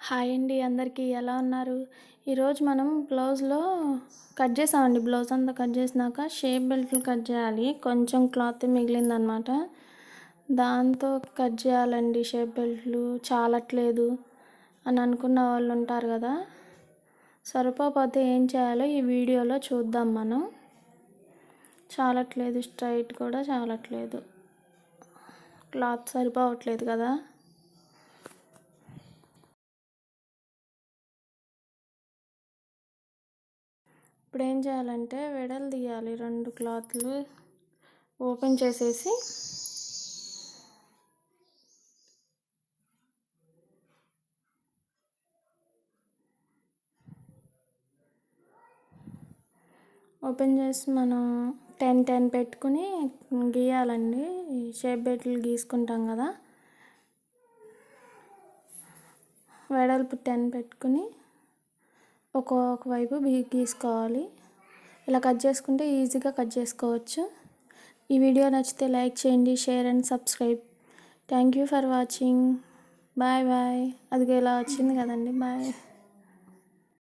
Hi అండి అందరికీ ఎలా ఉన్నారు? ఈరోజు మనం బ్లౌజ్‌లో కట్ చేసామండి. బ్లౌజ్ అంతా కట్ చేసినాక షేప్ బెల్ట్లు కట్ చేయాలి. కొంచెం క్లాత్ మిగిలిందనమాట. దాంతో కట్ చేయాలండి షేప్ బెల్ట్లు. చాలట్లేదు అని అనుకున్న వాళ్ళు ఉంటారు కదా! సరిపోతే ఏం చేయాలో ఈ వీడియోలో చూద్దాం మనం. చాలట్లేదు, స్ట్రైట్ కూడా చాలట్లేదు. క్లాత్ సరిపోవట్లేదు కదా! ఇప్పుడు ఏం చేయాలంటే తీయాలి 2 క్లాత్లు ఓపెన్ చేసేసి మనం 10 పెట్టుకుని గీయాలండి. షేప్ బెల్ట్లు గీసుకుంటాం కదా, వెడల్పు 10 పెట్టుకుని ఒక్కొక్క వైపు గీసుకోవాలి. ఇలా కట్ చేసుకుంటే ఈజీగా కట్ చేసుకోవచ్చు. ఈ వీడియో నచ్చితే లైక్ చేయండి, share and subscribe. Thank you for watching. Bye bye. అదిగో ఇలా వచ్చింది కదండి. బాయ్.